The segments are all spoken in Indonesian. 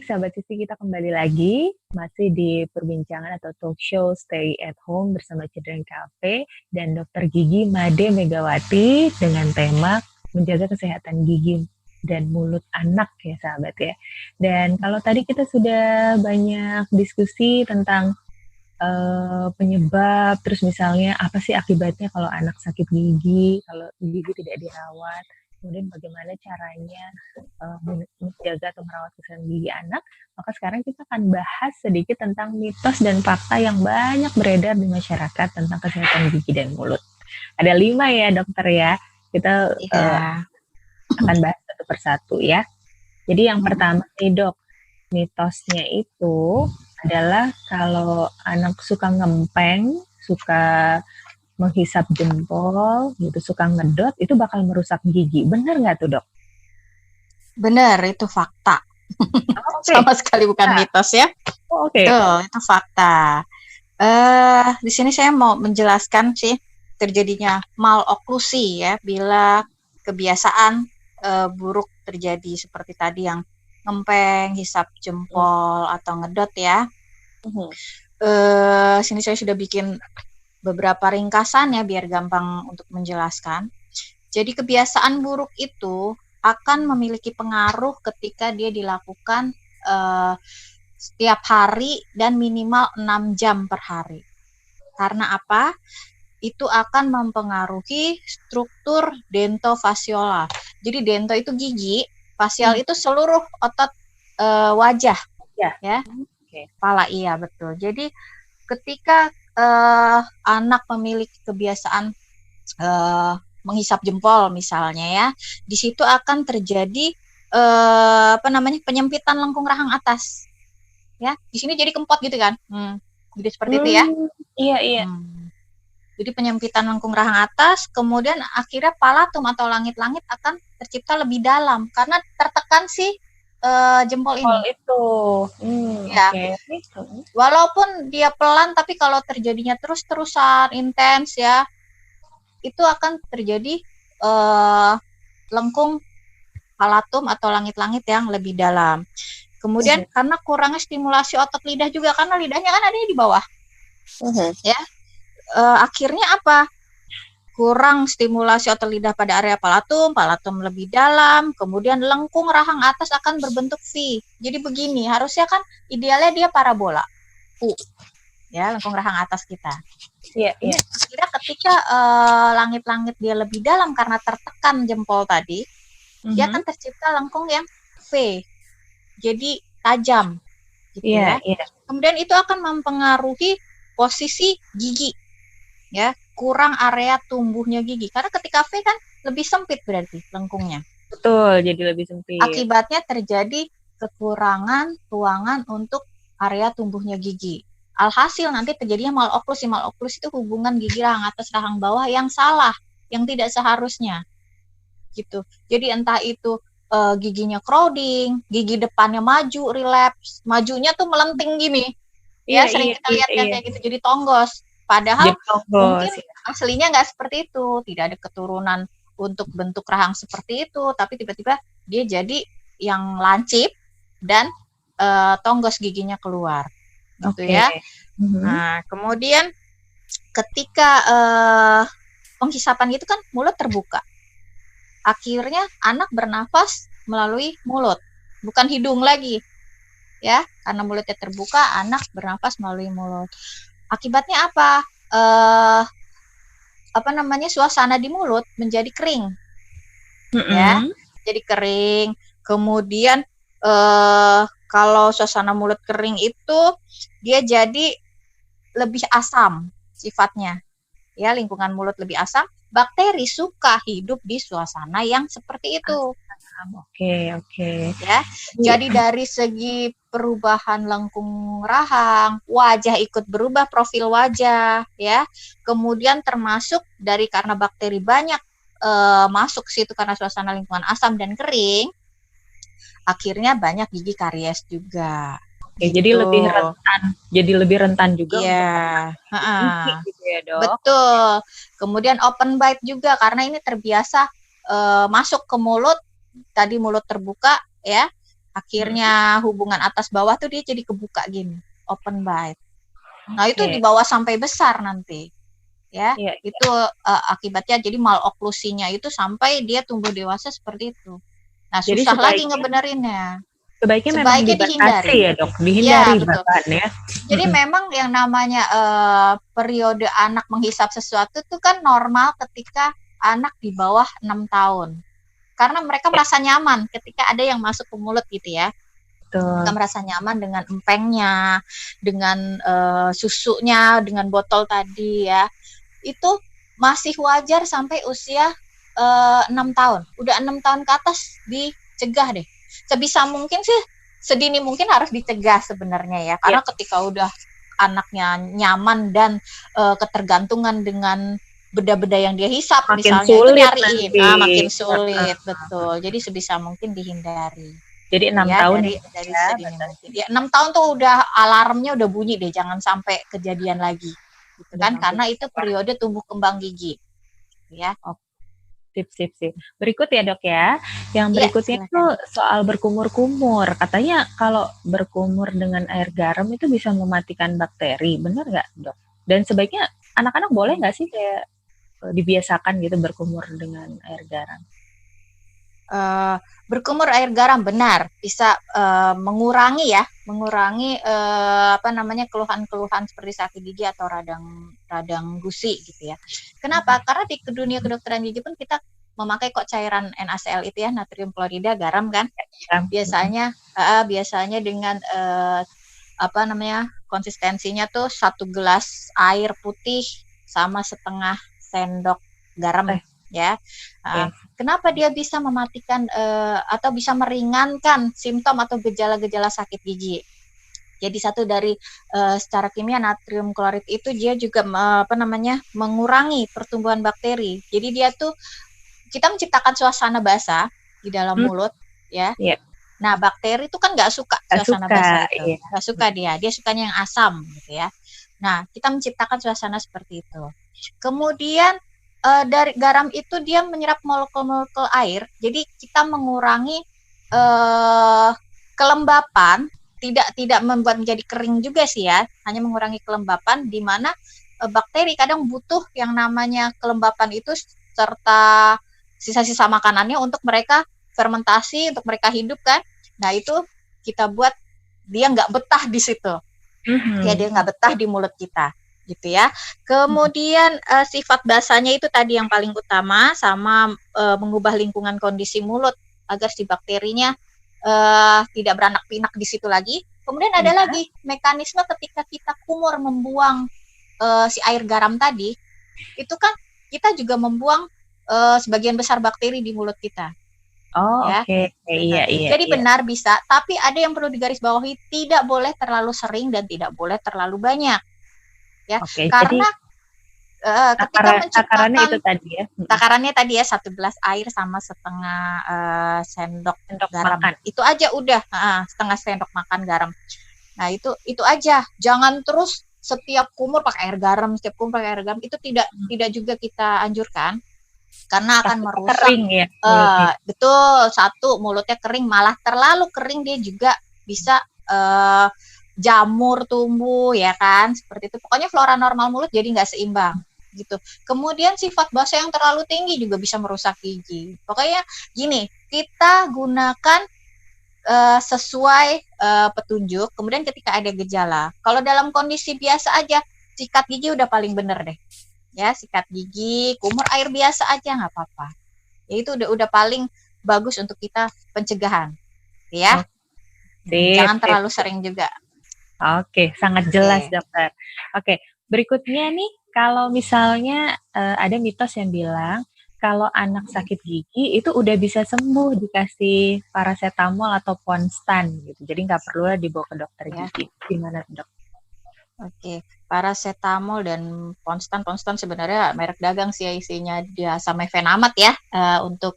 sahabat Sisi, kita kembali lagi masih di perbincangan atau talk show Stay at Home bersama Children Cafe dan Dokter Gigi Made Megawati dengan tema menjaga kesehatan gigi dan mulut anak ya sahabat ya. Dan kalau tadi kita sudah banyak diskusi tentang penyebab, terus misalnya apa sih akibatnya kalau anak sakit gigi, kalau gigi tidak dirawat, kemudian bagaimana caranya menjaga atau merawat kesehatan gigi anak. Maka sekarang kita akan bahas sedikit tentang mitos dan fakta yang banyak beredar di masyarakat tentang kesehatan gigi dan mulut. Ada 5 ya dokter ya. Kita akan bahas satu persatu ya. Jadi yang pertama nih dok, mitosnya itu adalah kalau anak suka ngempeng, suka menghisap jempol, gitu, suka ngedot, itu bakal merusak gigi. Benar nggak tuh dok? Benar, itu fakta. Okay. Sama sekali bukan mitos ya. Oke. Itu fakta. Di sini saya mau menjelaskan sih terjadinya maloklusi ya bila kebiasaan buruk terjadi seperti tadi yang ngempeng, hisap jempol atau ngedot ya. Sini saya sudah bikin beberapa ringkasan ya biar gampang untuk menjelaskan. Jadi kebiasaan buruk itu akan memiliki pengaruh ketika dia dilakukan setiap hari dan minimal 6 jam per hari. Karena apa? Itu akan mempengaruhi struktur dentofasiola. Jadi dento itu gigi, fasial itu seluruh otot wajah ya. Kepala, iya betul. Jadi ketika anak memiliki kebiasaan menghisap jempol misalnya ya, di situ akan terjadi penyempitan lengkung rahang atas. Ya, di sini jadi kempot gitu kan. Jadi seperti itu ya. Iya. Jadi penyempitan lengkung rahang atas, kemudian akhirnya palatum atau langit-langit akan tercipta lebih dalam karena tertekan si jempol ini. Itu. Ya. Okay. Walaupun dia pelan, tapi kalau terjadinya terus-terusan intens ya, itu akan terjadi lengkung palatum atau langit-langit yang lebih dalam. Kemudian karena kurangnya stimulasi otot lidah juga, karena lidahnya kan ada di bawah. Ya. Akhirnya apa? Kurang stimulasi otot lidah pada area palatum lebih dalam, kemudian lengkung rahang atas akan berbentuk V. Jadi begini, harusnya kan idealnya dia parabola. Ya, lengkung rahang atas kita. Iya. Kira ketika langit-langit dia lebih dalam karena tertekan jempol tadi, dia akan tercipta lengkung yang V. Jadi tajam. Gitu ya. Kemudian itu akan mempengaruhi posisi gigi. Ya, kurang area tumbuhnya gigi. Karena ketika V kan lebih sempit berarti lengkungnya. Betul, jadi lebih sempit. Akibatnya terjadi kekurangan ruangan untuk area tumbuhnya gigi. Alhasil nanti terjadinya maloklusi. Maloklusi itu hubungan gigi rahang atas rahang bawah yang salah, yang tidak seharusnya. Gitu. Jadi entah itu giginya crowding, gigi depannya maju, relapse, majunya tuh melenting gini. Ya, sering kita lihat kan kayak gitu, jadi tonggos. Padahal mungkin aslinya nggak seperti itu, tidak ada keturunan untuk bentuk rahang seperti itu, tapi tiba-tiba dia jadi yang lancip dan tonggos giginya keluar, gitu ya. Nah, kemudian ketika penghisapan itu kan mulut terbuka, akhirnya anak bernafas melalui mulut, bukan hidung lagi, ya, karena mulutnya terbuka, anak bernafas melalui mulut. Akibatnya apa? Suasana di mulut menjadi kering, ya, jadi kering. Kemudian kalau suasana mulut kering itu dia jadi lebih asam sifatnya, ya, lingkungan mulut lebih asam. Bakteri suka hidup di suasana yang seperti itu. Oke. Ya, jadi dari segi perubahan lengkung rahang, wajah ikut berubah, profil wajah, ya. Kemudian termasuk karena bakteri banyak masuk ke situ karena suasana lingkungan asam dan kering, akhirnya banyak gigi karies juga. Oke, gitu. Jadi lebih rentan juga. Iya. Gitu ya, Dok. Betul. Kemudian open bite juga karena ini terbiasa masuk ke mulut. Tadi mulut terbuka ya, Akhirnya hubungan atas bawah tuh dia jadi kebuka gini, open bite. Nah, itu Oke. dibawa sampai besar nanti. Ya, Iya, itu akibatnya jadi maloklusinya itu sampai dia tumbuh dewasa seperti itu. Nah, jadi susah lagi ngebenerinnya. sebaiknya memang Sebaiknya dibatasi dihindari. ya, Dok, Ya, dihindari betul. bahkan ya. Jadi memang yang namanya periode anak menghisap sesuatu itu kan normal ketika anak di bawah 6 tahun. Karena mereka merasa nyaman ketika ada yang masuk ke mulut gitu ya. Mereka Betul. merasa nyaman dengan empengnya, dengan susunya, dengan botol tadi ya. Itu masih wajar sampai usia 6 tahun. Udah 6 tahun ke atas dicegah deh. Sebisa mungkin sih sedini mungkin harus dicegah sebenarnya ya. Karena ketika udah anaknya nyaman dan ketergantungan dengan beda-beda yang dia hisap Makin misalnya itu sulit nyariin. nanti. Makin sulit, betul. Jadi sebisa mungkin dihindari. Jadi 6 Ya, tahun dari ya, sedini mungkin. Ya, 6 tahun tuh udah alarmnya udah bunyi deh, jangan sampai kejadian lagi. Gitu kan? Karena itu periode tumbuh kembang gigi. Ya. Sip. Berikut ya, Dok ya. Yang Iya, berikutnya itu silakan. soal berkumur-kumur. Katanya kalau berkumur dengan air garam itu bisa mematikan bakteri. Benar nggak, Dok? Dan sebaiknya anak-anak boleh nggak sih kayak dibiasakan gitu berkumur dengan air garam? Berkumur air garam benar bisa mengurangi apa namanya keluhan-keluhan seperti sakit gigi atau radang gusi gitu ya. Kenapa? Karena di dunia kedokteran gigi pun kita memakai kok cairan NaCl itu ya, natrium klorida garam kan. Biasanya dengan apa namanya konsistensinya tuh 1 gelas air putih sama setengah sendok garam ya. Kenapa dia bisa mematikan atau bisa meringankan simptom atau gejala-gejala sakit gigi? Jadi satu dari secara kimia natrium klorid itu dia juga apa namanya mengurangi pertumbuhan bakteri. Jadi dia tuh kita menciptakan suasana basah di dalam mulut ya. Nah, bakteri itu kan nggak suka suasana basah itu, nggak suka dia sukanya yang asam gitu ya. Nah, kita menciptakan suasana seperti itu. Kemudian dari garam itu dia menyerap molekul-molekul air, jadi kita mengurangi kelembapan, tidak membuat menjadi kering juga sih ya, hanya mengurangi kelembapan di mana bakteri kadang butuh yang namanya kelembapan itu serta sisa-sisa makanannya untuk mereka fermentasi, untuk mereka hidup kan. Nah, itu kita buat dia nggak betah di situ. Ya, dia nggak betah di mulut kita gitu ya. Kemudian sifat basahnya itu tadi yang paling utama sama mengubah lingkungan kondisi mulut agar si bakterinya tidak beranak pinak di situ lagi. Kemudian ada lagi mekanisme ketika kita kumur membuang si air garam tadi, itu kan kita juga membuang sebagian besar bakteri di mulut kita. Ya. Iya. Jadi benar bisa, tapi ada yang perlu digarisbawahi, tidak boleh terlalu sering dan tidak boleh terlalu banyak. Ya, karena ketika menciptakan takarannya itu tadi ya. Takarannya tadi ya 1 gelas air sama setengah sendok garam. Makan. Itu aja udah, setengah sendok makan garam. Nah, itu aja. Jangan terus setiap kumur pakai air garam, itu tidak juga kita anjurkan. Karena akan merusak kering ya, betul, satu mulutnya kering, malah terlalu kering dia juga bisa jamur tumbuh ya kan, seperti itu. Pokoknya flora normal mulut jadi nggak seimbang gitu. Kemudian sifat basah yang terlalu tinggi juga bisa merusak gigi. Pokoknya gini, kita gunakan sesuai petunjuk. Kemudian ketika ada gejala, kalau dalam kondisi biasa aja sikat gigi udah paling bener deh. Ya, sikat gigi, kumur air biasa aja nggak apa-apa. Ya, itu udah paling bagus untuk kita pencegahan, ya. Jangan terlalu sering juga. Oke, sangat jelas dokter. Oke, berikutnya nih, kalau misalnya ada mitos yang bilang kalau anak sakit gigi itu udah bisa sembuh dikasih paracetamol atau Ponstan gitu, jadi nggak perlu dibawa ke dokter gigi. Gimana dok? Oke, paracetamol dan Ponstan sebenarnya merek dagang sih, isinya dia sama Venamat ya untuk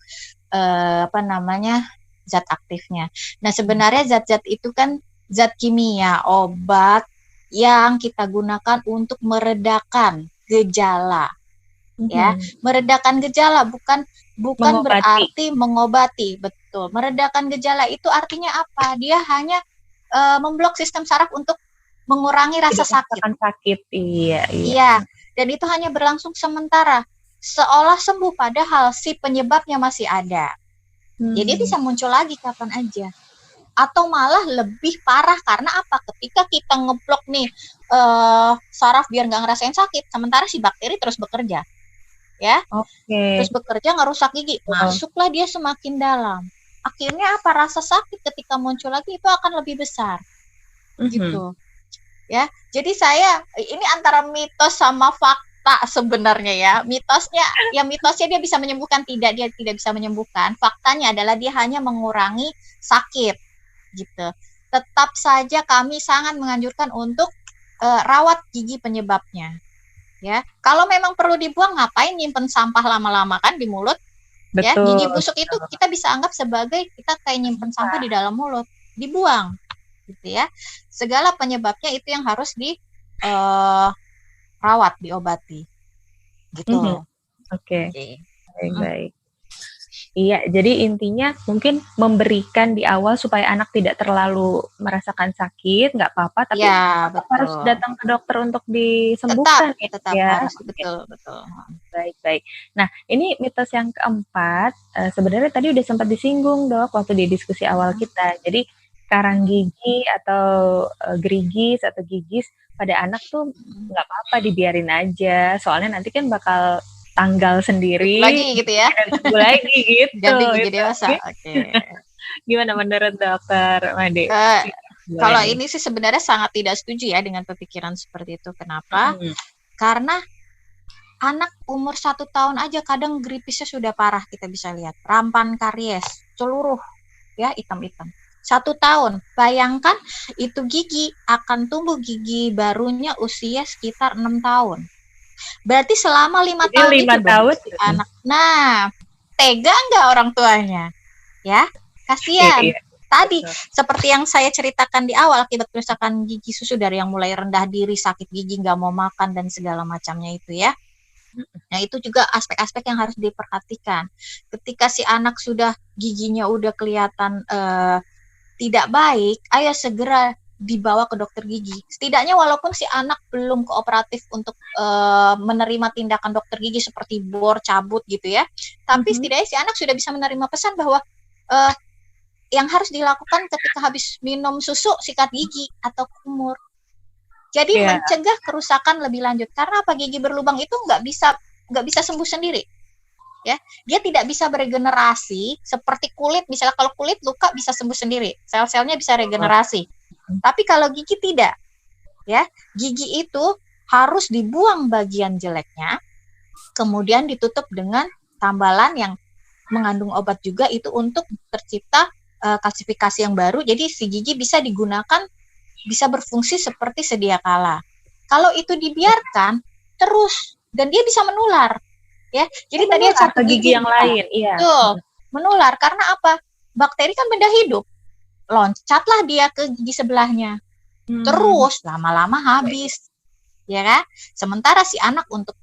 apa namanya zat aktifnya. Nah, sebenarnya zat-zat itu kan zat kimia, obat yang kita gunakan untuk meredakan gejala. ya. Meredakan gejala bukan Mengobati. berarti mengobati, betul. Meredakan gejala itu artinya apa? Dia hanya memblok sistem saraf untuk mengurangi rasa Tidak sakit. merasakan sakit. Iya. Iya, dan itu hanya berlangsung sementara. Seolah sembuh padahal si penyebabnya masih ada. Jadi bisa muncul lagi kapan aja. Atau malah lebih parah karena apa? Ketika kita ngeblok nih saraf biar nggak ngerasain sakit, sementara si bakteri terus bekerja, ya. Terus bekerja ngerusak gigi, masuklah dia semakin dalam. Akhirnya apa? Rasa sakit ketika muncul lagi itu akan lebih besar, gitu. Ya, jadi ini antara mitos sama fakta sebenarnya ya. Mitosnya dia bisa menyembuhkan, dia tidak bisa menyembuhkan. Faktanya adalah dia hanya mengurangi sakit, gitu. Tetap saja kami sangat menganjurkan untuk rawat gigi penyebabnya. Ya, kalau memang perlu dibuang, ngapain nyimpen sampah lama-lama kan di mulut? Betul, ya, gigi busuk itu kita bisa anggap sebagai kita kayak nyimpen sampah di dalam mulut, dibuang. Gitu ya, segala penyebabnya itu yang harus rawat, diobati, gitu. Oke. Baik. Iya, jadi intinya mungkin memberikan di awal supaya anak tidak terlalu merasakan sakit, nggak apa-apa, tapi harus datang ke dokter untuk disembuhkan. Tetap harus, betul. Baik. Nah, ini mitos yang keempat, sebenarnya tadi udah sempat disinggung, Dok, waktu di diskusi awal kita. Jadi karang gigi atau gerigis atau gigis pada anak tuh nggak apa-apa, dibiarin aja. Soalnya nanti kan bakal tanggal sendiri. Lagi gitu ya. Lagi gitu. Ganti gigi dewasa. Oke. Gimana menurut Dokter Made? Kalau ini sih sebenarnya sangat tidak setuju ya dengan pemikiran seperti itu. Kenapa? Karena anak umur 1 tahun aja kadang geripisnya sudah parah, kita bisa lihat. Rampan karies, seluruh ya hitam-hitam. 1 tahun, bayangkan itu gigi akan tumbuh gigi barunya usia sekitar 6 tahun. Berarti selama 5 tahun itu anak. Nah, tega nggak orang tuanya? Ya, kasihan. Tadi seperti yang saya ceritakan di awal, akibat kerusakan gigi susu dari yang mulai rendah diri, sakit gigi, nggak mau makan dan segala macamnya itu ya. Nah, itu juga aspek-aspek yang harus diperhatikan. Ketika si anak sudah giginya udah kelihatan tidak baik, ayo segera dibawa ke dokter gigi. Setidaknya walaupun si anak belum kooperatif untuk menerima tindakan dokter gigi seperti bor, cabut gitu ya, tapi setidaknya si anak sudah bisa menerima pesan bahwa yang harus dilakukan ketika habis minum susu sikat gigi atau kumur. Jadi mencegah kerusakan lebih lanjut. Karena apa? Gigi berlubang itu nggak bisa sembuh sendiri. Ya, dia tidak bisa beregenerasi seperti kulit. Misalnya kalau kulit luka bisa sembuh sendiri, sel-selnya bisa regenerasi. Tapi kalau gigi tidak, ya, gigi itu harus dibuang bagian jeleknya, kemudian ditutup dengan tambalan yang mengandung obat juga itu untuk tercipta kalsifikasi yang baru. Jadi si gigi bisa digunakan, bisa berfungsi seperti sedia kala. Kalau itu dibiarkan terus dan dia bisa menular. Ya, jadi tadi satu gigi yang lain, betul, menular karena apa? Bakteri kan benda hidup, loncatlah dia ke gigi sebelahnya, terus lama-lama habis, ya kan? Sementara si anak untuk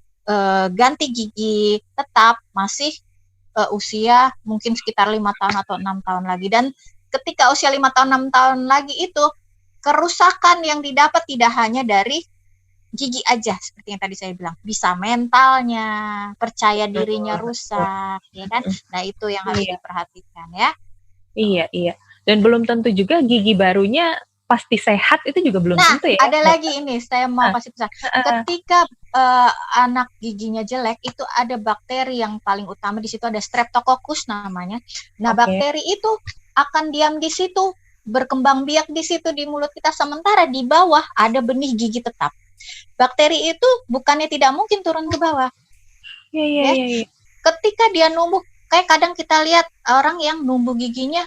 ganti gigi tetap masih usia mungkin sekitar 5 tahun atau 6 tahun lagi, dan ketika usia 5 tahun 6 tahun lagi itu kerusakan yang didapat tidak hanya dari gigi aja, seperti yang tadi saya bilang, bisa mentalnya, percaya dirinya rusak, ya kan? Nah, itu yang harus diperhatikan ya. Iya. Dan belum tentu juga gigi barunya pasti sehat, itu juga belum tentu ya. Nah, ada lagi ini, saya mau kasih pesan. Ketika anak giginya jelek, itu ada bakteri yang paling utama di situ, ada Streptococcus namanya. Nah, bakteri itu akan diam di situ, berkembang biak di situ di mulut kita, sementara di bawah ada benih gigi tetap. Bakteri itu bukannya tidak mungkin turun ke bawah. Iya. Ketika dia numbuh, kayak kadang kita lihat orang yang numbuh giginya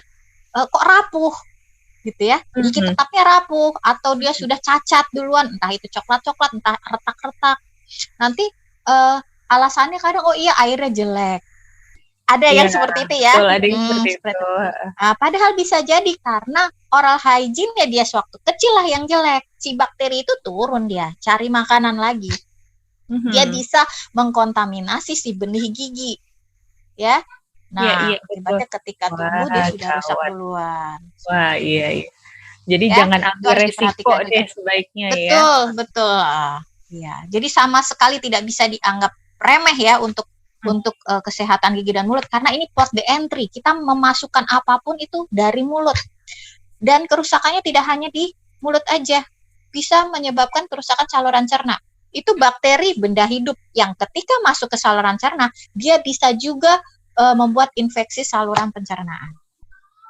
kok rapuh, gitu ya. Gigi tetapnya rapuh, atau dia sudah cacat duluan, entah itu coklat-coklat, entah retak-retak. Nanti alasannya kadang, oh iya airnya jelek. Ada yang seperti itu ya. Betul, ada yang seperti itu. Nah, padahal bisa jadi karena oral hygiene-nya dia sewaktu kecil lah yang jelek. Si bakteri itu turun dia, cari makanan lagi. Dia bisa mengkontaminasi si benih gigi, ya. Iya, Nah, iya, betul. akibatnya ketika tumbuh dia Wah, sudah rusak gawat. duluan. Wah, iya, iya. Jadi Ya, jangan itu ambil harus resiko diperhatikan juga. deh sebaiknya ya. Betul, betul. Iya, jadi sama sekali tidak bisa dianggap remeh ya untuk kesehatan gigi dan mulut, karena ini port the entry. Kita memasukkan apapun itu dari mulut. Dan kerusakannya tidak hanya di mulut aja, bisa menyebabkan kerusakan saluran cerna. Itu bakteri benda hidup yang ketika masuk ke saluran cerna, dia bisa juga membuat infeksi saluran pencernaan.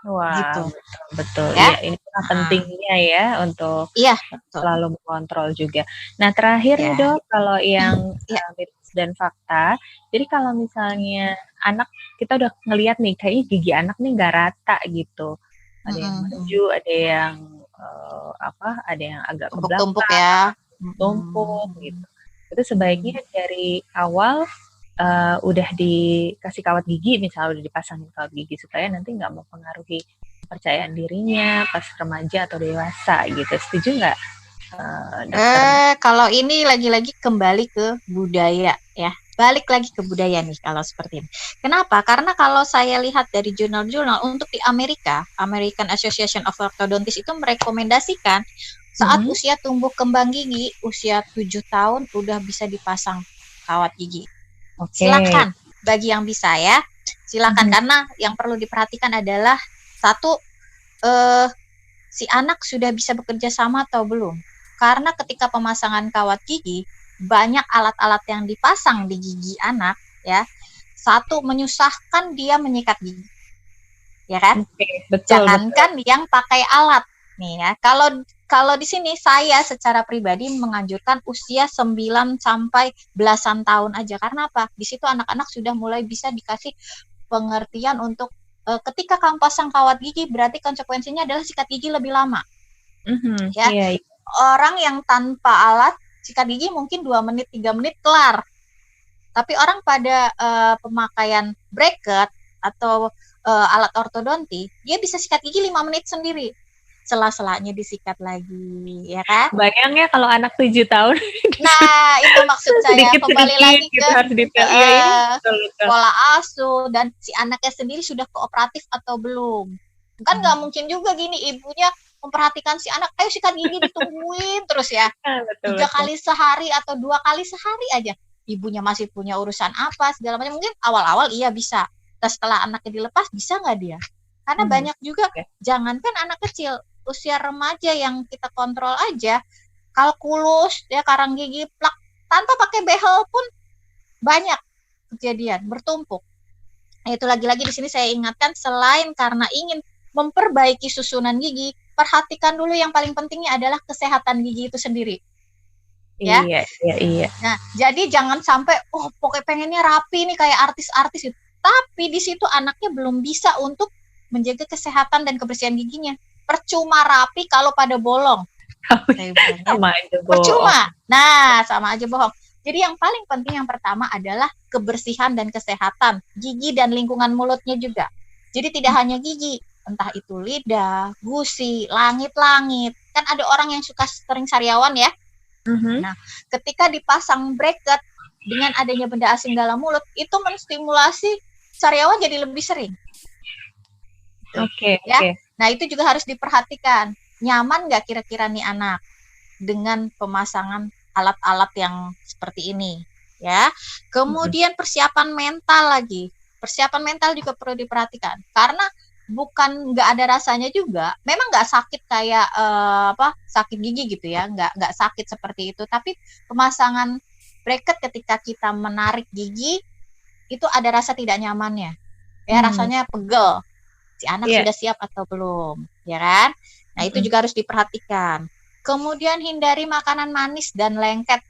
Wah, Gitu. betul, betul. Ya. Iya, ini pentingnya ya untuk Iya, betul. selalu mengontrol juga. Nah, terakhir nih Ya. Dok, kalau yang Ya. mitos dan fakta, jadi kalau misalnya anak, kita udah ngelihat nih, kayaknya gigi anak nih nggak rata gitu. Ada yang maju, ada yang ada yang agak ke Tumpuk-tumpuk belakang, ya. tumpuk gitu. Itu sebaiknya dari awal udah dikasih kawat gigi, misalnya udah dipasangin kawat gigi supaya nanti nggak mempengaruhi kepercayaan dirinya pas remaja atau dewasa gitu. Setuju nggak, dokter? Kalau ini lagi-lagi kembali ke budaya ya. Balik lagi ke budaya nih kalau seperti ini. Kenapa? Karena kalau saya lihat dari jurnal-jurnal untuk di Amerika, American Association of Orthodontists itu merekomendasikan saat usia tumbuh kembang gigi, usia 7 tahun udah bisa dipasang kawat gigi. Okay. Silakan bagi yang bisa ya. Silakan karena yang perlu diperhatikan adalah satu, si anak sudah bisa bekerja sama atau belum. Karena ketika pemasangan kawat gigi, banyak alat-alat yang dipasang di gigi anak ya. Satu, menyusahkan dia menyikat gigi. Ya kan? Okay, betul, jangankan betul. Yang pakai alat nih ya. Kalau di sini saya secara pribadi menganjurkan usia 9 sampai belasan tahun aja. Karena apa? Di situ anak-anak sudah mulai bisa dikasih pengertian untuk ketika kamu pasang kawat gigi berarti konsekuensinya adalah sikat gigi lebih lama. Ya. Yeah. Orang yang tanpa alat sikat gigi mungkin 2 menit 3 menit kelar. Tapi orang pada pemakaian bracket atau alat ortodonti, dia bisa sikat gigi 5 menit sendiri. Sela-selanya disikat lagi, ya kan? Bayangnya kalau anak 7 tahun. Nah, itu maksud saya. Kembali lagi ke pola asuh dan si anaknya sendiri sudah kooperatif atau belum. Kan nggak mungkin juga gini ibunya memperhatikan si anak, ayo sikat gigi ditungguin terus ya. 3 kali sehari atau 2 kali sehari aja. Ibunya masih punya urusan apa segala macam. Mungkin awal-awal iya bisa. Terus setelah anaknya dilepas bisa nggak dia? Karena banyak juga, jangankan anak kecil, usia remaja yang kita kontrol aja, kalkulus, ya karang gigi, plak, tanpa pakai behel pun banyak kejadian bertumpuk. Itu lagi-lagi di sini saya ingatkan, selain karena ingin memperbaiki susunan gigi, perhatikan dulu yang paling pentingnya adalah kesehatan gigi itu sendiri. Ya? Iya. Nah, jadi jangan sampai pokoknya pengennya rapi nih kayak artis-artis gitu. Tapi di situ anaknya belum bisa untuk menjaga kesehatan dan kebersihan giginya. Percuma rapi kalau pada bolong. Sama aja bohong. Percuma. Nah, sama aja bohong. Jadi yang paling penting yang pertama adalah kebersihan dan kesehatan gigi dan lingkungan mulutnya juga. Jadi tidak hanya gigi, entah itu lidah, gusi, langit-langit. Kan ada orang yang suka sering sariawan ya. Nah, ketika dipasang bracket dengan adanya benda asing dalam mulut, itu menstimulasi sariawan jadi lebih sering. Oke. Nah, itu juga harus diperhatikan. Nyaman nggak kira-kira nih anak dengan pemasangan alat-alat yang seperti ini, ya. Kemudian persiapan mental lagi. Persiapan mental juga perlu diperhatikan. Karena bukan nggak ada rasanya juga, memang nggak sakit kayak sakit gigi gitu ya, nggak sakit seperti itu. Tapi pemasangan bracket ketika kita menarik gigi itu ada rasa tidak nyamannya, ya rasanya pegel. Si anak sudah siap atau belum, ya kan? Nah itu juga harus diperhatikan. Kemudian hindari makanan manis dan lengket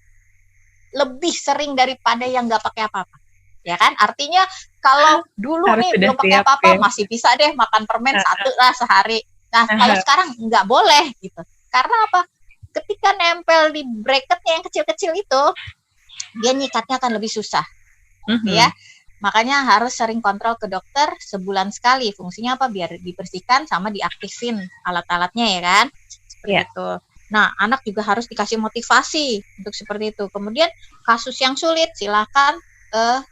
lebih sering daripada yang nggak pakai apa-apa. Ya kan, artinya kalau dulu nih belum pakai apa-apa masih bisa deh makan permen 1 lah sehari. Nah kalau sekarang nggak boleh gitu. Karena apa? Ketika nempel di bracketnya yang kecil-kecil itu, dia nyikatnya akan lebih susah. Ya, makanya harus sering kontrol ke dokter sebulan sekali. Fungsinya apa? Biar dibersihkan sama diaktifin alat-alatnya ya kan. Seperti itu. Nah, anak juga harus dikasih motivasi untuk seperti itu. Kemudian kasus yang sulit silakan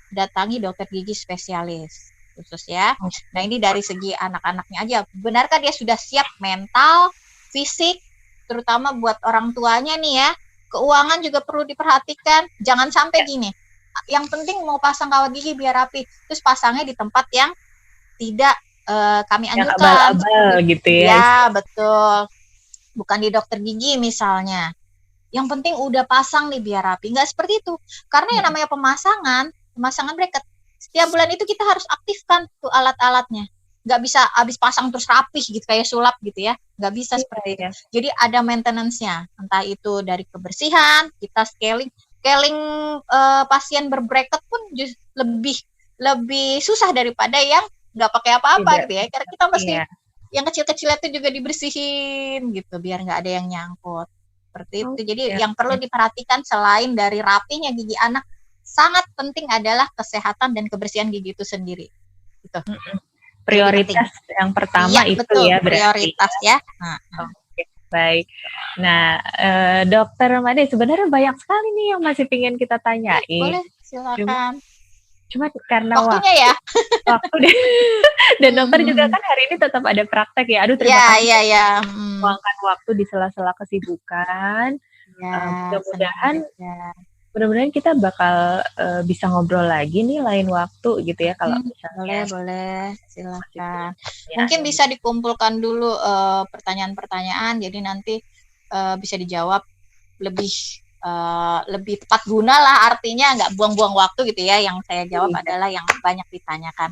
datangi dokter gigi spesialis khusus ya. Nah, ini dari segi anak-anaknya aja. Benarkah dia sudah siap mental, fisik, terutama buat orang tuanya nih ya. Keuangan juga perlu diperhatikan. Jangan sampai gini. Yang penting mau pasang kawat gigi biar rapi, terus pasangnya di tempat yang tidak kami Yang anjurkan. abal-abal gitu ya. Ya, betul. Bukan di dokter gigi misalnya. Yang penting udah pasang nih biar rapi. Nggak seperti itu. Karena yang namanya pemasangan bracket, setiap bulan itu kita harus aktifkan tuh alat-alatnya. Nggak bisa habis pasang terus rapih gitu, kayak sulap gitu ya. Nggak bisa seperti itu. Jadi ada maintenance-nya. Entah itu dari kebersihan, kita scaling pasien berbracket pun lebih susah daripada yang nggak pakai apa-apa gitu ya. Karena kita mesti yang kecil-kecilnya itu juga dibersihin gitu biar nggak ada yang nyangkut. Seperti itu. Jadi yang perlu diperhatikan selain dari rapinya gigi anak, sangat penting adalah kesehatan dan kebersihan gigi itu sendiri. Gitu. Prioritas yang pertama itu betul, ya berarti. Prioritas ya. Oke, baik. Nah, Dokter Made, sebenarnya banyak sekali nih yang masih ingin kita tanyain. Boleh, silakan. Cuma karena waktunya waktu dan dokter juga kan hari ini tetap ada praktek ya. Aduh, terima kasih. Luangkan waktu di sela-sela kesibukan. Mudah-mudahan kita bakal bisa ngobrol lagi nih lain waktu gitu ya kalau misalnya. Boleh, silakan. Mungkin bisa dikumpulkan dulu pertanyaan-pertanyaan, jadi nanti bisa dijawab lebih tepat guna lah, artinya nggak buang-buang waktu gitu ya. Yang saya jawab adalah yang banyak ditanyakan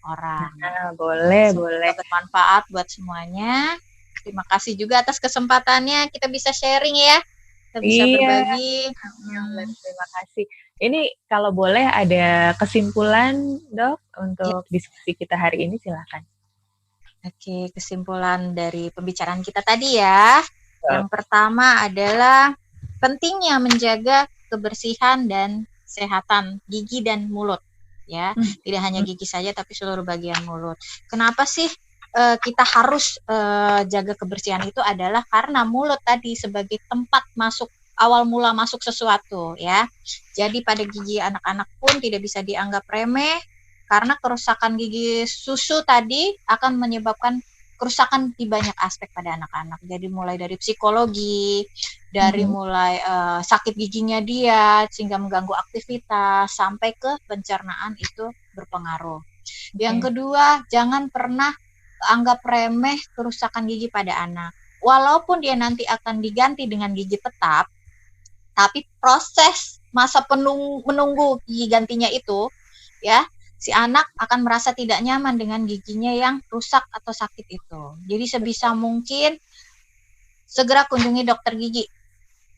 orang. Boleh. Bermanfaat buat semuanya. Terima kasih juga atas kesempatannya, kita bisa sharing ya. Kita bisa berbagi. Terima kasih. Ini kalau boleh ada kesimpulan, Dok, untuk diskusi kita hari ini, silakan. Oke, kesimpulan dari pembicaraan kita tadi ya. Yang pertama adalah pentingnya menjaga kebersihan dan kesehatan gigi dan mulut ya. Tidak hanya gigi saja tapi seluruh bagian mulut. Kenapa sih kita harus jaga kebersihan itu adalah karena mulut tadi sebagai tempat awal mula masuk sesuatu ya. Jadi pada gigi anak-anak pun tidak bisa dianggap remeh karena kerusakan gigi susu tadi akan menyebabkan kerusakan di banyak aspek pada anak-anak. Jadi mulai dari psikologi, dari mulai sakit giginya dia sehingga mengganggu aktivitas sampai ke pencernaan itu berpengaruh. Yang kedua, jangan pernah anggap remeh kerusakan gigi pada anak. Walaupun dia nanti akan diganti dengan gigi tetap, tapi proses masa menunggu gigi gantinya itu ya, si anak akan merasa tidak nyaman dengan giginya yang rusak atau sakit itu. Jadi sebisa mungkin segera kunjungi dokter gigi.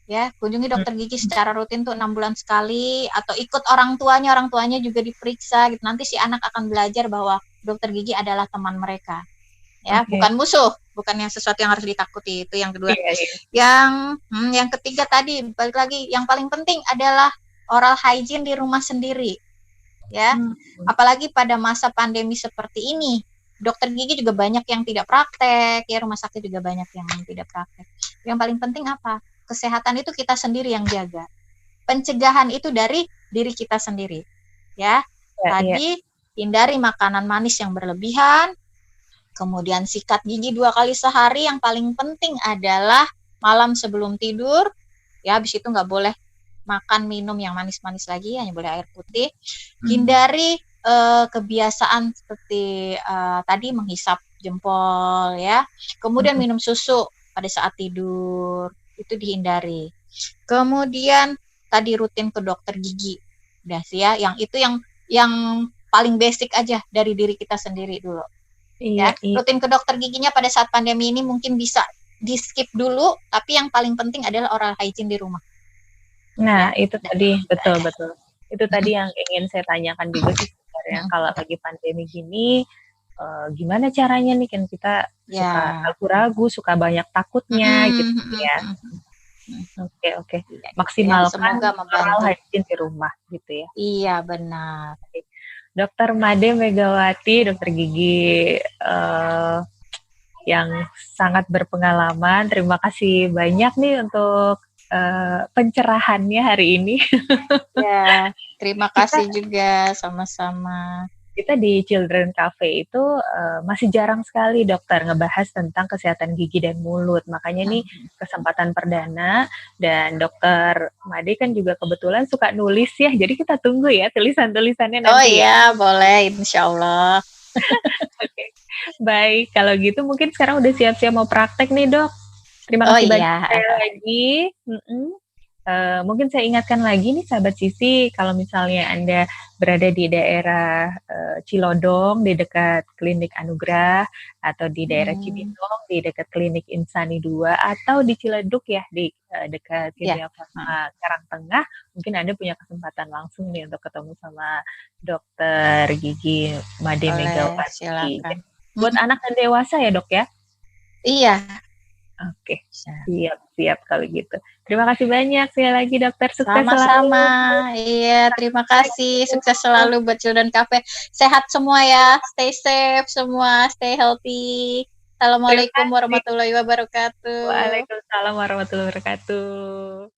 Ya, kunjungi dokter gigi secara rutin tuh 6 bulan sekali atau ikut orang tuanya juga diperiksa gitu. Nanti si anak akan belajar bahwa dokter gigi adalah teman mereka. Ya, bukan musuh, bukan yang sesuatu yang harus ditakuti. Itu yang kedua. Yang ketiga tadi balik lagi, yang paling penting adalah oral hygiene di rumah sendiri. Ya, apalagi pada masa pandemi seperti ini, dokter gigi juga banyak yang tidak praktek, ya rumah sakit juga banyak yang tidak praktek. Yang paling penting apa? Kesehatan itu kita sendiri yang jaga. Pencegahan itu dari diri kita sendiri. Ya, tadi hindari makanan manis yang berlebihan, kemudian sikat gigi 2 kali sehari. Yang paling penting adalah malam sebelum tidur. Ya, habis itu nggak boleh makan minum yang manis-manis lagi, hanya boleh air putih. Hindari kebiasaan seperti tadi menghisap jempol ya. Kemudian minum susu pada saat tidur, itu dihindari. Kemudian tadi rutin ke dokter gigi. Udah sih ya, yang itu yang paling basic aja dari diri kita sendiri dulu. Rutin ke dokter giginya pada saat pandemi ini mungkin bisa di-skip dulu, tapi yang paling penting adalah oral hygiene di rumah. Nah, itu tadi betul. Itu tadi yang ingin saya tanyakan juga sih sebenarnya. Kalau lagi pandemi gini, gimana caranya nih kan kita suka ragu-ragu, suka banyak takutnya gitu ya. Oke. Maksimalkan oral hygiene di rumah gitu ya. Iya, benar. Dokter Made Megawati, dokter gigi yang sangat berpengalaman. Terima kasih banyak nih untuk pencerahannya hari ini. Ya, terima Kita kasih juga, sama-sama. kita di Children Cafe itu masih jarang sekali dokter ngebahas tentang kesehatan gigi dan mulut. Makanya nih kesempatan perdana, dan dokter Made kan juga kebetulan suka nulis ya. Jadi kita tunggu ya tulisan-tulisannya Oh nanti ya. iya, boleh, insya Allah. Oke, baik. Kalau gitu mungkin sekarang udah siap-siap mau praktek nih dok. Terima Oh kasih banyak iya, sekali lagi. Mungkin saya ingatkan lagi nih sahabat Sisi, kalau misalnya Anda berada di daerah Cilodong, di dekat Klinik Anugrah, atau di daerah Cibinong, di dekat Klinik Insani 2, atau di Ciledug ya, di dekat ya. Kimia Farma Karangtengah, mungkin Anda punya kesempatan langsung nih untuk ketemu sama dokter gigi Made Boleh, Megawati. silakan. Buat anak dan dewasa ya dok ya? Iya. Oke, siap kalau gitu. Terima kasih banyak sekali lagi dokter, sukses selalu. Sama-sama. Iya, terima kasih. Sukses selalu buat Children Cafe. Sehat semua ya. Stay safe semua. Stay healthy. Terima Assalamualaikum kasih. warahmatullahi wabarakatuh. Waalaikumsalam warahmatullahi wabarakatuh.